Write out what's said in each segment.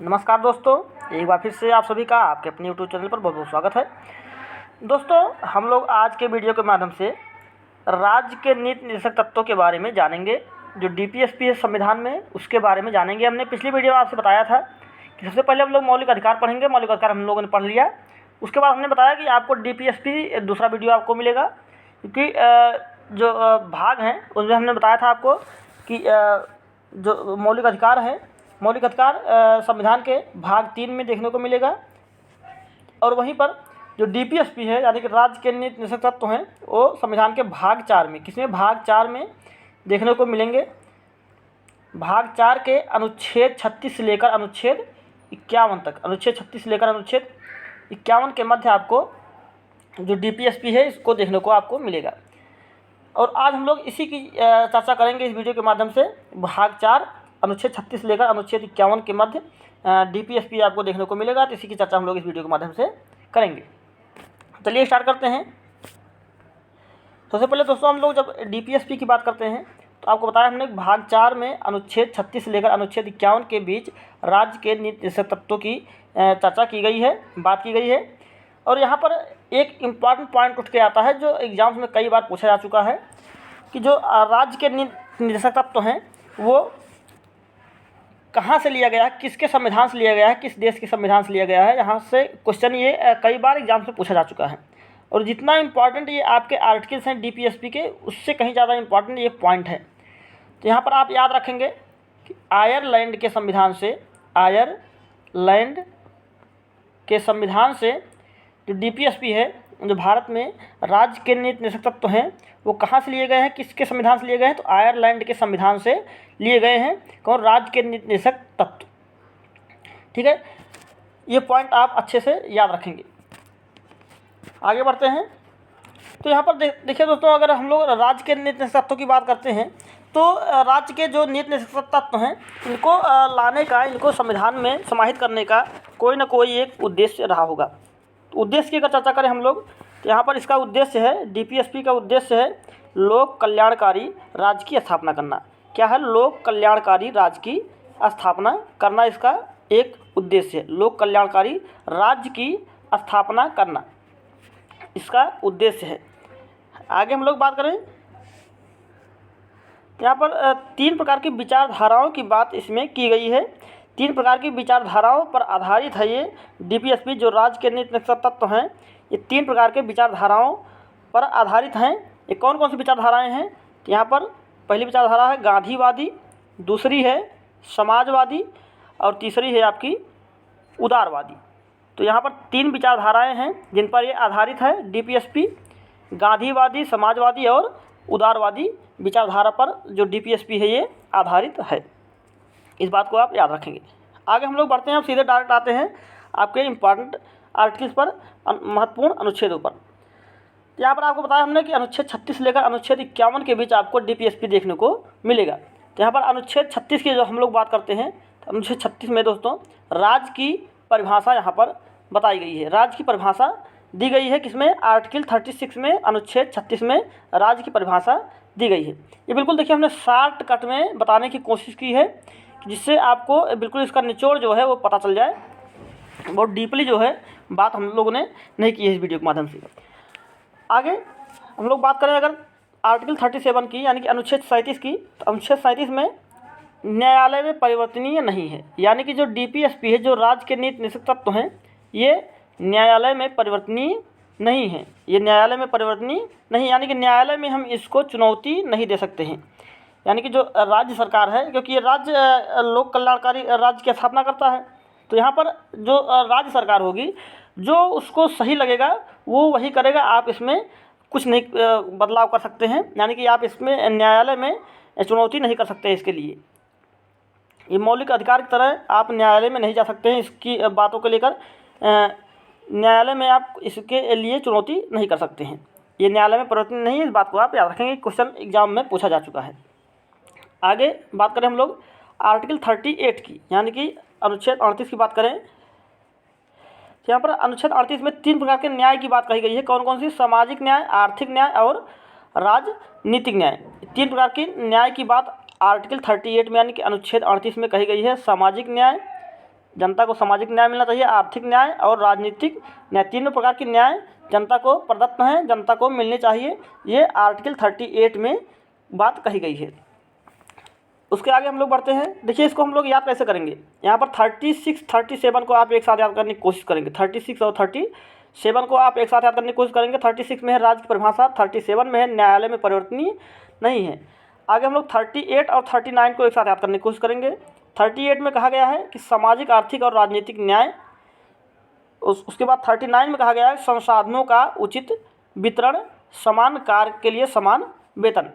नमस्कार दोस्तों, एक बार फिर से आप सभी का आपके अपने यूट्यूब चैनल पर बहुत बहुत स्वागत है। दोस्तों, हम लोग आज के वीडियो के माध्यम से राज्य के नीति निर्देशक तत्वों के बारे में जानेंगे। जो डीपीएसपी है संविधान में, उसके बारे में जानेंगे। हमने पिछली वीडियो में आपसे बताया था कि सबसे पहले हम लोग मौलिक अधिकार पढ़ेंगे। मौलिक अधिकार हम लोगों ने पढ़ लिया। उसके बाद हमने बताया कि आपको डीपीएसपी दूसरा वीडियो आपको मिलेगा, क्योंकि जो भाग हैं उसमें हमने बताया था आपको कि जो मौलिक अधिकार है, मौलिक अधिकार संविधान के भाग 3 में देखने को मिलेगा। और वहीं पर जो डीपीएसपी है यानी कि राज्य के नीति निर्देशक तत्व हैं, वो संविधान के भाग 4 में, किसमें, भाग 4 में देखने को मिलेंगे। भाग 4 के अनुच्छेद 36 से लेकर अनुच्छेद 51 तक, अनुच्छेद 36 से लेकर अनुच्छेद 51 के मध्य आपको जो डीपीएसपी है इसको देखने को आपको मिलेगा। और आज हम लोग इसी की चर्चा करेंगे इस वीडियो के माध्यम से। भाग 4 अनुच्छेद 36 से लेकर अनुच्छेद 51 के मध्य डीपीएसपी आपको देखने को मिलेगा। तो इसी की चर्चा हम लोग इस वीडियो के माध्यम से करेंगे। चलिए स्टार्ट करते हैं। सबसे पहले दोस्तों, हम लोग जब डीपीएसपी की बात करते हैं तो आपको बताया हमने भाग 4 में अनुच्छेद 36 से लेकर अनुच्छेद 51 के बीच राज्य के नीति निर्देशक तत्वों की चर्चा की गई है, बात की गई है। और यहाँ पर एक इम्पॉर्टेंट पॉइंट उठ के आता है जो एग्जाम्स में कई बार पूछा जा चुका है कि जो राज्य के नीति निर्देशक तत्व हैं वो कहाँ से लिया गया है, किसके संविधान से लिया गया है, किस देश के संविधान से लिया गया है। यहाँ से क्वेश्चन ये कई बार एग्जाम में पूछा जा चुका है। और जितना इम्पॉर्टेंट ये आपके आर्टिकल्स हैं डीपीएसपी के, उससे कहीं ज़्यादा इम्पॉर्टेंट ये पॉइंट है। तो यहाँ पर आप याद रखेंगे कि आयरलैंड के संविधान से, आयरलैंड के संविधान से जो डीपीएसपी है, जो भारत में राज्य के नीति निर्देशक तत्व हैं, वो कहाँ से लिए गए हैं, किसके संविधान से लिए गए हैं? तो आयरलैंड के संविधान से लिए गए हैं। कौन? राज्य के नीति निर्देशक तत्व। ठीक है, ये पॉइंट आप अच्छे से याद रखेंगे। आगे बढ़ते हैं। तो यहाँ पर देखिए दोस्तों, अगर हम लोग राज्य के नीति निर्देशक तत्वों की बात करते हैं तो राज्य के जो नीति निर्देशक तत्व हैं इनको लाने का, इनको संविधान में समाहित करने का कोई ना कोई एक उद्देश्य रहा होगा। तो उद्देश्य की अगर चर्चा करें हम लोग तो यहाँ पर इसका उद्देश्य है, डीपीएसपी का उद्देश्य है लोक कल्याणकारी राज्य की स्थापना करना। क्या है? लोक कल्याणकारी राज्य की स्थापना करना इसका एक उद्देश्य है। लोक कल्याणकारी राज्य की स्थापना करना इसका उद्देश्य है। आगे हम लोग बात करें, यहाँ पर 3 प्रकार की विचारधाराओं की बात इसमें की गई है। 3 प्रकार की विचारधाराओं पर आधारित है ये डीपीएसपी। जो राज्य के नीति निर्देशक तत्व हैं ये 3 प्रकार के विचारधाराओं पर आधारित हैं। ये कौन कौन सी विचारधाराएं हैं? तो यहाँ पर पहली विचारधारा है गांधीवादी, दूसरी है समाजवादी और तीसरी है आपकी उदारवादी। तो यहाँ पर 3 विचारधाराएं हैं जिन पर ये आधारित है डीपीएसपी। गांधीवादी, समाजवादी और उदारवादी विचारधारा पर जो डीपीएसपी है ये आधारित है। इस बात को आप याद रखेंगे। आगे हम लोग बढ़ते हैं, अब सीधे डायरेक्ट आते हैं आपके इम्पॉर्टेंट आर्टिकल्स पर, महत्वपूर्ण अनुच्छेदों पर। यहाँ पर आपको बताया हमने कि अनुच्छेद 36 से लेकर अनुच्छेद 51 के बीच आपको डीपीएसपी देखने को मिलेगा। तो यहाँ पर अनुच्छेद 36 की जो हम लोग बात करते हैं तो अनुच्छेद 36 में दोस्तों राज्य की परिभाषा यहाँ पर बताई गई है। राज्य की परिभाषा दी गई है किसमें? आर्टिकल 36 में, अनुच्छेद 36 में राज्य की परिभाषा दी गई है। ये बिल्कुल देखिए हमने शॉर्टकट में बताने की कोशिश की है जिससे आपको बिल्कुल इसका निचोड़ जो है वो पता चल जाए। बहुत डीपली जो है बात हम लोगों ने नहीं की है इस वीडियो के माध्यम से। आगे हम लोग बात करें अगर आर्टिकल 37 की यानी कि अनुच्छेद 37 की, तो अनुच्छेद 37 में न्यायालय में परिवर्तनीय नहीं है। यानी कि जो डीपीएसपी है, जो राज्य के नीति निर्देशक तत्व हैं, ये न्यायालय में परिवर्तनीय नहीं है। ये न्यायालय में परिवर्तनीय नहीं, यानी कि न्यायालय में हम इसको चुनौती नहीं दे सकते हैं। यानी कि जो राज्य सरकार है, क्योंकि ये राज्य लोक कल्याणकारी राज्य की स्थापना करता है, तो यहाँ पर जो राज्य सरकार होगी, जो उसको सही लगेगा वो वही करेगा। आप इसमें कुछ नहीं बदलाव कर सकते हैं। यानी कि आप इसमें न्यायालय में चुनौती नहीं कर सकते। इसके लिए ये मौलिक अधिकार की तरह आप न्यायालय में नहीं जा सकते हैं। इसकी बातों को लेकर न्यायालय में आप इसके लिए चुनौती नहीं कर सकते हैं। ये न्यायालय में परिवर्तन नहीं है, इस बात को आप याद रखेंगे। क्वेश्चन एग्जाम में पूछा जा चुका है। आगे बात करें हम लोग आर्टिकल 38 की, यानी कि अनुच्छेद 38 की बात करें। यहाँ पर अनुच्छेद 38 में 3 प्रकार के न्याय की बात कही गई है। कौन कौन सी? सामाजिक न्याय, आर्थिक न्याय और राजनीतिक न्याय। 3 प्रकार की न्याय की बात आर्टिकल 38 में यानी कि अनुच्छेद 38 में कही गई है। सामाजिक न्याय जनता को सामाजिक न्याय मिलना चाहिए, आर्थिक न्याय और राजनीतिक न्याय, तीनों प्रकार की न्याय जनता को प्रदत्त हैं, जनता को मिलनी चाहिए। ये आर्टिकल 38 में बात कही गई है। उसके आगे हम लोग बढ़ते हैं। देखिए इसको हम लोग याद कैसे करेंगे। यहाँ पर 36, 37 को आप एक साथ याद करने की कोशिश करेंगे। 36 और 37 को आप एक साथ याद करने की कोशिश करेंगे। 36 में है राज्य की परिभाषा, 37 में है न्यायालय में परिवर्तनीय नहीं है। आगे हम लोग 38 और 39 को एक साथ याद करने की कोशिश करेंगे। 38 में कहा गया है कि सामाजिक, आर्थिक और राजनीतिक न्याय। उसके बाद 39 में कहा गया है संसाधनों का उचित वितरण, समान कार्य के लिए समान वेतन।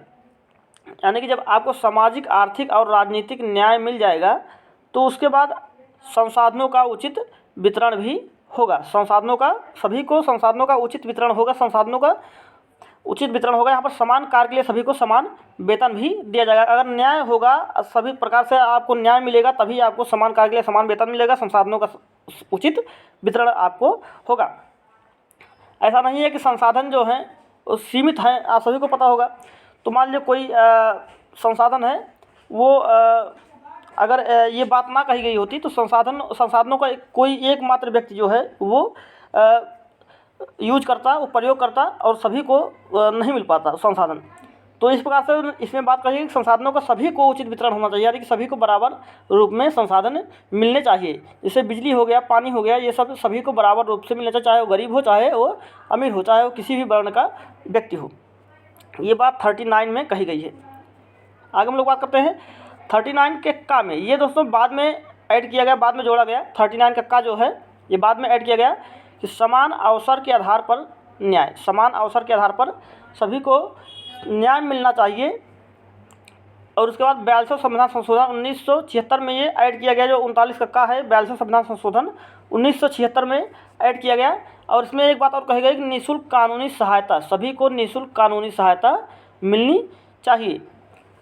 यानी कि जब आपको सामाजिक, आर्थिक और राजनीतिक न्याय मिल जाएगा तो उसके बाद संसाधनों का उचित वितरण भी होगा। संसाधनों का, सभी को संसाधनों का उचित वितरण होगा, संसाधनों का उचित वितरण होगा। यहाँ पर समान कार्य के लिए सभी को समान वेतन भी दिया जाएगा। अगर न्याय होगा, सभी प्रकार से आपको न्याय मिलेगा, तभी आपको समान कार्य के लिए समान वेतन मिलेगा, संसाधनों का उचित वितरण आपको होगा। ऐसा नहीं है कि संसाधन जो हैं वो सीमित हैं, आप सभी को पता होगा। तो मान लीजिए कोई संसाधन है, वो अगर ये बात ना कही गई होती तो संसाधनों का कोई एकमात्र व्यक्ति जो है वो यूज करता, वो प्रयोग करता और सभी को नहीं मिल पाता संसाधन। तो इस प्रकार से इसमें बात कही कि संसाधनों का सभी को उचित वितरण होना चाहिए, यानी कि सभी को बराबर रूप में संसाधन मिलने चाहिए। जैसे बिजली हो गया, पानी हो गया, ये सब सभी को बराबर रूप से मिलना चाहिए, चाहे वो गरीब हो, चाहे वो अमीर हो, चाहे वो किसी भी वर्ण का व्यक्ति हो। ये बात 39 में कही गई है। आगे हम लोग बात करते हैं 39 के का में। ये दोस्तों बाद में ऐड किया गया, बाद में जोड़ा गया। 39 का जो है ये बाद में ऐड किया गया कि समान अवसर के आधार पर न्याय, समान अवसर के आधार पर सभी को न्याय मिलना चाहिए। और उसके बाद 42वां संविधान संशोधन 1976 में ये ऐड किया गया, जो 39 का है। 42वां संविधान संशोधन 1976 में ऐड किया गया। और इसमें एक बात और कही गई कि निःशुल्क कानूनी सहायता, सभी को निःशुल्क कानूनी सहायता मिलनी चाहिए।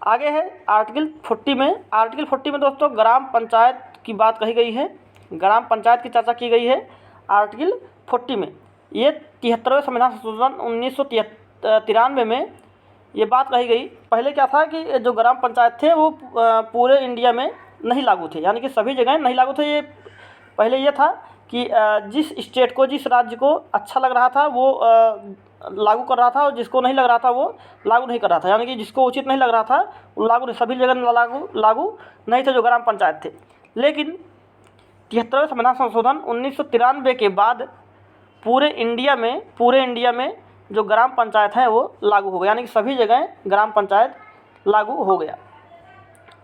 आगे है आर्टिकल 40 में। आर्टिकल 40 में दोस्तों ग्राम पंचायत की बात कही गई है, ग्राम पंचायत की चर्चा की गई है आर्टिकल 40 में। ये 73वें संविधान संशोधन 1993 में ये बात कही गई। पहले क्या था कि जो ग्राम पंचायत थे वो पूरे इंडिया में नहीं लागू थे, यानी कि सभी जगह नहीं लागू थे। ये पहले ये था कि जिस स्टेट को, जिस राज्य को अच्छा लग रहा था वो लागू कर रहा था, और जिसको नहीं लग रहा था वो लागू नहीं कर रहा था, यानी कि जिसको उचित नहीं लग रहा था वो लागू नहीं, सभी जगह लागू नहीं थे जो ग्राम पंचायत थे। लेकिन 73वें संविधान संशोधन 1993 के बाद पूरे इंडिया में जो ग्राम पंचायत है वो लागू हो गया, यानी कि सभी जगह ग्राम पंचायत लागू हो गया।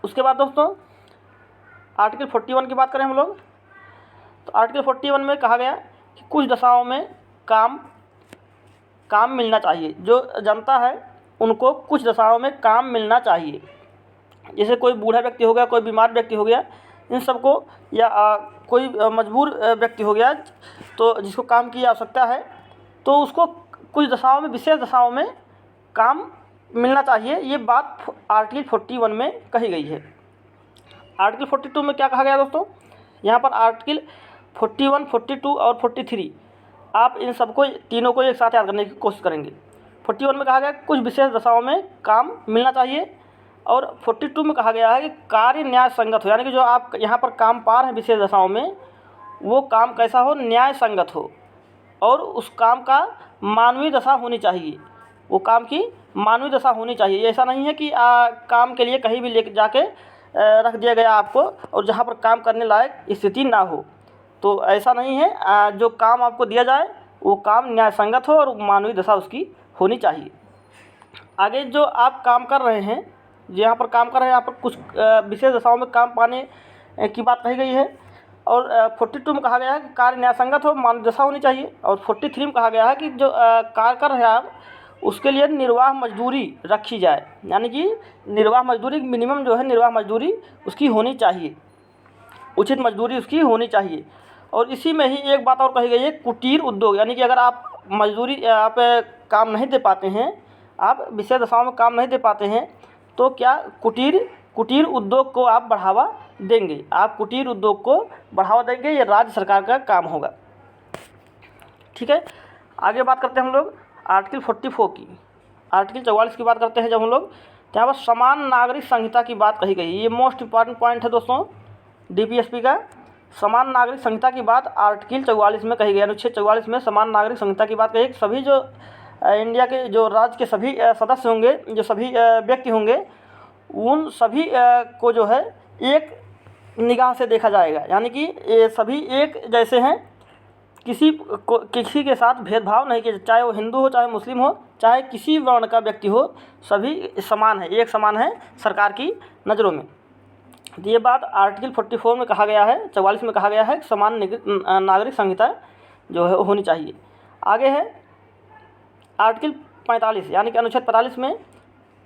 उसके बाद दोस्तों आर्टिकल 41 की बात करें हम लोग, तो आर्टिकल 41 में कहा गया कि कुछ दशाओं में काम मिलना चाहिए। जो जनता है उनको कुछ दशाओं में काम मिलना चाहिए। जैसे कोई बूढ़ा व्यक्ति हो गया, कोई बीमार व्यक्ति हो गया, इन सबको, या कोई मजबूर व्यक्ति हो गया तो जिसको काम की आवश्यकता है, तो उसको कुछ दशाओं में, विशेष दशाओं में काम मिलना चाहिए। ये बात आर्टिकल 41 में कही गई है। आर्टिकल 42 में क्या कहा गया दोस्तों, यहाँ पर आर्टिकल 41, 42 और 43, आप इन सबको, तीनों को एक साथ याद करने की कोशिश करेंगे। 41 में कहा गया कुछ विशेष दशाओं में काम मिलना चाहिए, और 42 में कहा गया है कि कार्य न्याय संगत हो, यानी कि जो आप यहाँ पर काम पा रहे हैं विशेष दशाओं में, वो काम कैसा हो, न्याय संगत हो, और उस काम का मानवीय दशा होनी चाहिए, वो काम की मानवीय दशा होनी चाहिए। ऐसा नहीं है कि काम के लिए कहीं भी ले जाके रख दिया गया आपको, और जहाँ पर काम करने लायक स्थिति ना हो, तो ऐसा नहीं है। जो काम आपको दिया जाए वो काम न्याय संगत हो और मानवीय दशा उसकी होनी चाहिए। आगे जो आप काम कर रहे हैं, यहाँ पर काम कर रहे हैं, यहाँ पर कुछ विशेष दशाओं में काम पाने की बात कही गई है। और 42 में कहा गया है कि कार्य न्याय संगत हो, मानवीय दशा होनी चाहिए। और 43 में कहा गया है कि जो कार्य कर रहे हैं आप, उसके लिए निर्वाह मजदूरी रखी जाए, यानी कि निर्वाह मजदूरी मिनिमम जो है, निर्वाह मजदूरी उसकी होनी चाहिए, उचित मजदूरी उसकी होनी चाहिए। और इसी में ही एक बात और कही गई है, कुटीर उद्योग, यानी कि अगर आप मजदूरी, आप काम नहीं दे पाते हैं, आप विशेष दशाओं में काम नहीं दे पाते हैं, तो क्या कुटीर उद्योग को आप बढ़ावा देंगे, आप कुटीर उद्योग को बढ़ावा देंगे, ये राज्य सरकार का काम होगा। ठीक है, आगे बात करते हैं हम लोग आर्टिकल 44 की। आर्टिकल 44 की बात करते हैं जब हम लोग, यहाँ पर समान नागरिक संहिता की बात कही गई है। ये मोस्ट इंपॉर्टेंट पॉइंट है दोस्तों डीपीएसपी का। समान नागरिक संहिता की बात आर्टिकल 44 में कही गई। अनुच्छेद 44 में समान नागरिक संहिता की बात कही। सभी जो इंडिया के जो राज्य के सभी सदस्य होंगे, जो सभी व्यक्ति होंगे, उन सभी को जो है एक निगाह से देखा जाएगा, यानी कि ये सभी एक जैसे हैं, किसी के साथ भेदभाव नहीं किया, चाहे वो हिंदू हो, चाहे मुस्लिम हो, चाहे किसी वर्ण का व्यक्ति हो, सभी समान है, एक समान है सरकार की नज़रों में। तो ये बात आर्टिकल 44 में कहा गया है, 44 में कहा गया है समान नागरिक संहिता जो है होनी चाहिए। आगे है आर्टिकल 45 यानी कि अनुच्छेद 45 में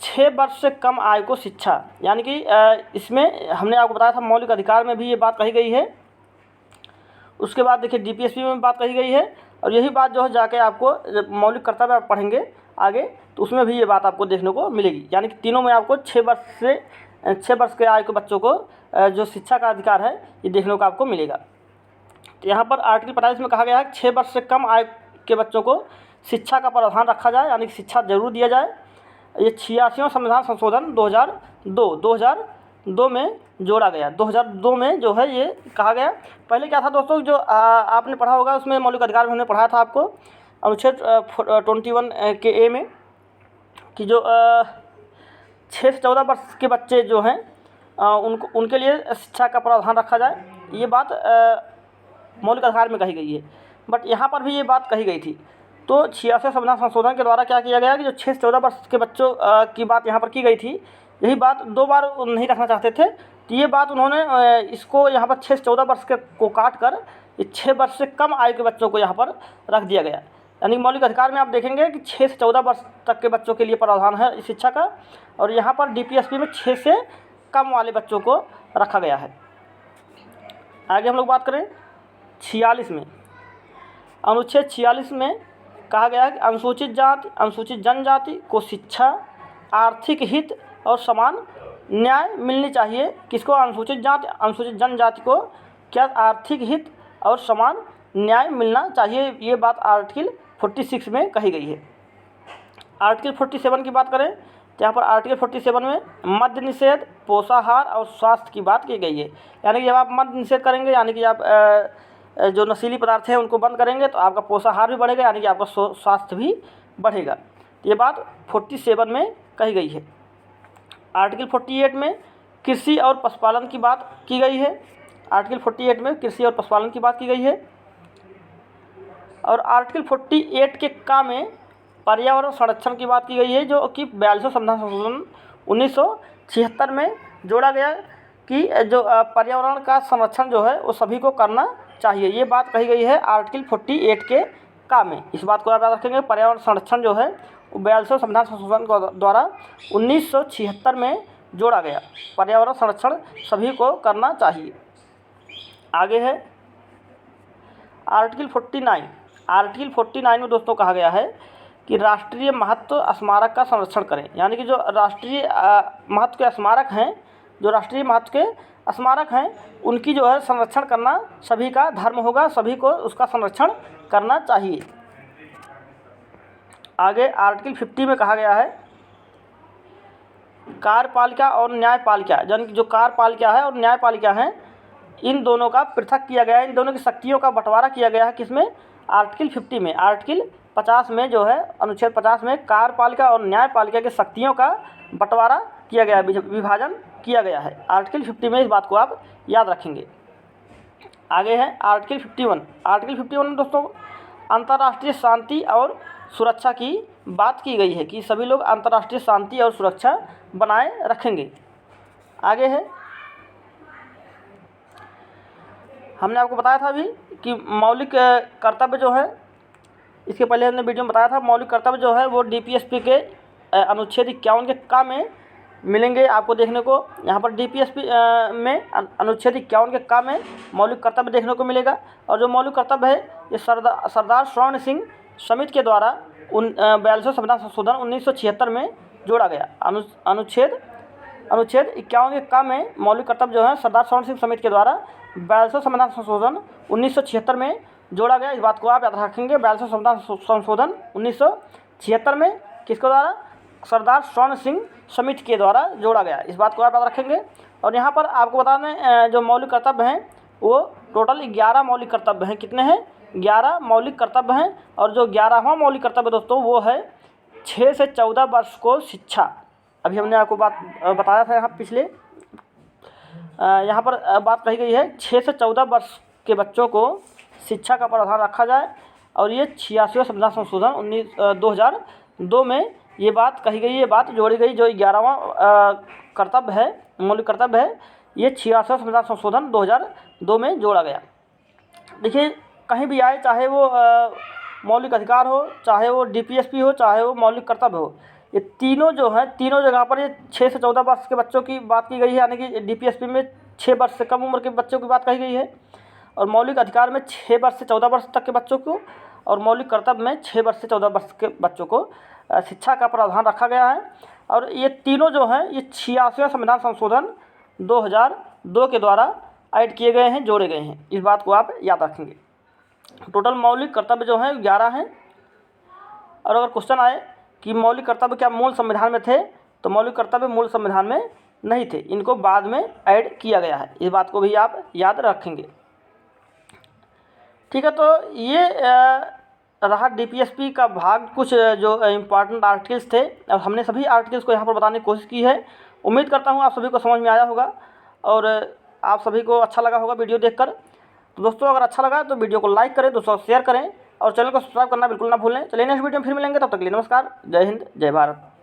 6 वर्ष से कम आयु को शिक्षा, यानी कि इसमें हमने आपको बताया था मौलिक अधिकार में भी ये बात कही गई है। उसके बाद देखिए DPSP में बात कही गई है, और यही बात जो है जाके आपको जब मौलिक कर्तव्य आप पढ़ेंगे आगे तो उसमें भी ये बात आपको देखने को मिलेगी, यानी कि तीनों में आपको 6 वर्ष के आयु के बच्चों को जो शिक्षा का अधिकार है ये देखने को आपको मिलेगा। तो यहाँ पर आर्टिकल 45 में कहा गया है 6 वर्ष से कम आयु के बच्चों को शिक्षा का प्रावधान रखा जाए, यानी कि शिक्षा जरूर दिया जाए। ये 86वां संविधान संशोधन 2002 में जोड़ा गया। 2002 में जो है ये कहा गया। पहले क्या था दोस्तों, जो आपने पढ़ा होगा उसमें मौलिक अधिकार में हमने पढ़ा था आपको अनुच्छेद 21 के ए में कि जो 6 से 14 वर्ष के बच्चे जो हैं उनके लिए शिक्षा का प्रावधान रखा जाए, ये बात मौलिक अधिकार में कही गई है। बट यहाँ पर भी ये बात कही गई थी। तो 86वें संविधान संशोधन के द्वारा क्या किया गया कि जो 6 से 14 वर्ष के बच्चों की बात यहाँ पर की गई थी, यही बात 2 बार नहीं रखना चाहते थे, तो ये बात उन्होंने इसको यहाँ पर 6 से 14 वर्ष के को काट कर 6 वर्ष से कम आयु के बच्चों को यहाँ पर रख दिया गया। यानी मौलिक अधिकार में आप देखेंगे कि 6 से 14 वर्ष तक के बच्चों के लिए प्रावधान है इस शिक्षा का, और यहाँ पर DPSP में 6 से कम वाले बच्चों को रखा गया है। आगे हम लोग बात करें 46 में, अनुच्छेद 46 में कहा गया है कि अनुसूचित जाति, अनुसूचित जनजाति को शिक्षा, आर्थिक हित और समान न्याय मिलनी चाहिए। किसको? अनुसूचित जाति, अनुसूचित जनजाति को क्या आर्थिक हित और समान न्याय मिलना चाहिए, ये बात आर्टिकल 46 में कही गई है। आर्टिकल 47 की बात करें तो यहाँ पर आर्टिकल 47 में मद्य निषेध, पोषाहार और स्वास्थ्य की बात की गई है। यानी कि जब आप मद्य निषेध करेंगे, यानी कि आप जो नशीली पदार्थ हैं उनको बंद करेंगे, तो आपका पोषाहार भी बढ़ेगा, यानी कि आपका स्वास्थ्य भी बढ़ेगा। ये बात 47 में कही गई है। आर्टिकल 48 में कृषि और पशुपालन की बात की गई है। आर्टिकल 48 में कृषि और पशुपालन की बात की गई है। और आर्टिकल 48 के का में पर्यावरण संरक्षण की बात की गई है, जो कि 42वें संविधान संशोधन 1976 में जोड़ा गया कि जो पर्यावरण का संरक्षण जो है वो सभी को करना चाहिए, ये बात कही गई है आर्टिकल 48 के का में। इस बात को आप याद रखेंगे, पर्यावरण संरक्षण जो है वो 42वें संविधान संशोधन द्वारा 1976 में जोड़ा गया, पर्यावरण संरक्षण सभी को करना चाहिए। आगे है आर्टिकल 49। आर्टिकल 49 में दोस्तों कहा गया है कि राष्ट्रीय महत्व स्मारक का संरक्षण करें, यानी कि जो राष्ट्रीय महत्व के स्मारक हैं, जो राष्ट्रीय महत्व के स्मारक हैं उनकी जो है संरक्षण करना सभी का धर्म होगा, सभी को उसका संरक्षण करना चाहिए। आगे आर्टिकल 50 में कहा गया है कार्यपालिका और न्यायपालिका, यानी कि जो कार्यपालिका है और न्यायपालिका है इन दोनों का पृथक किया गया है, इन दोनों की शक्तियों का बंटवारा किया गया है। किसमें? आर्टिकल 50 में। आर्टिकल 50 में जो है अनुच्छेद 50 में कार्यपालिका और न्यायपालिका की शक्तियों का बंटवारा किया गया है, विभाजन किया गया है। आर्टिकल 50 में इस बात को आप याद रखेंगे। आगे है आर्टिकल 51। आर्टिकल 51 में दोस्तों अंतर्राष्ट्रीय शांति और सुरक्षा की बात की गई है कि सभी लोग अंतर्राष्ट्रीय शांति और सुरक्षा बनाए रखेंगे। आगे है हमने आपको बताया था अभी कि मौलिक कर्तव्य जो है, इसके पहले हमने वीडियो में बताया था, मौलिक कर्तव्य जो है वो DPSP के अनुच्छेद 51 के का में मिलेंगे आपको देखने को। यहाँ पर DPSP में अनुच्छेद 51 के का में मौलिक कर्तव्य देखने को मिलेगा। और जो मौलिक कर्तव्य है ये सरदार स्वर्ण सिंह समिति के द्वारा 42वें संविधान संशोधन 1976 में जोड़ा गया। अनुच्छेद 51 के का में मौलिक कर्तव्य जो है सरदार स्वर्ण सिंह समिति के द्वारा 42वें संविधान संशोधन 1976 में जोड़ा गया। इस बात को आप याद रखेंगे, 42वें संविधान संशोधन 1976 में किसके द्वारा? सरदार स्वर्ण सिंह समिति के द्वारा जोड़ा गया। इस बात को आप याद रखेंगे। और यहाँ पर आपको बता दें जो मौलिक कर्तव्य हैं वो टोटल 11 मौलिक कर्तव्य हैं। कितने हैं? 11 मौलिक कर्तव्य हैं। और जो 11वां मौलिक कर्तव्य दोस्तों वो है 6 से 14 वर्ष को शिक्षा। अभी हमने आपको बात बताया था यहाँ पिछले यहाँ पर बात कही गई है 6 से 14 वर्ष के बच्चों को शिक्षा का प्रावधान रखा जाए। और ये 86वां संविधान संशोधन 2002 में ये बात कही गई, ये बात जोड़ी गई। जो 11वां कर्तव्य है, मौलिक कर्तव्य है, ये 86वां संविधान संशोधन 2002 में जोड़ा गया। देखिए कहीं भी आए, चाहे वो मौलिक अधिकार हो, चाहे वो डीपीएसपी हो, चाहे वो मौलिक कर्तव्य हो, ये तीनों जो है, तीनों जगह पर ये 6 से 14 वर्ष के बच्चों की बात की गई है। यानी कि डीपीएसपी में 6 वर्ष से कम उम्र के बच्चों की बात कही गई है, और मौलिक अधिकार में 6 वर्ष से 14 वर्ष तक के बच्चों को, और मौलिक कर्तव्य में 6 वर्ष से 14 वर्ष के बच्चों को शिक्षा का प्रावधान रखा गया है। और ये तीनों जो हैं ये 86वां संविधान संशोधन 2002 के द्वारा ऐड किए गए हैं, जोड़े गए हैं। इस बात को आप याद रखेंगे। टोटल मौलिक कर्तव्य जो हैं 11 हैं। और अगर क्वेश्चन आए कि मौलिक कर्तव्य क्या मूल संविधान में थे, तो मौलिक कर्तव्य मूल संविधान में नहीं थे, इनको बाद में ऐड किया गया है। इस बात को भी आप याद रखेंगे। ठीक है, तो ये रहा डीपीएसपी का भाग, कुछ जो इम्पॉर्टेंट आर्टिकल्स थे, और हमने सभी आर्टिकल्स को यहाँ पर बताने की कोशिश की है। उम्मीद करता हूँ आप सभी को समझ में आया होगा और आप सभी को अच्छा लगा होगा वीडियो देखकर। तो दोस्तों अगर अच्छा लगा तो वीडियो को लाइक करें, दोस्तों शेयर करें, और चैनल को सब्सक्राइब करना बिल्कुल ना भूलें। चलिए नेक्स्ट वीडियो में फिर मिलेंगे, तब तक के लिए नमस्कार। जय हिंद, जय भारत।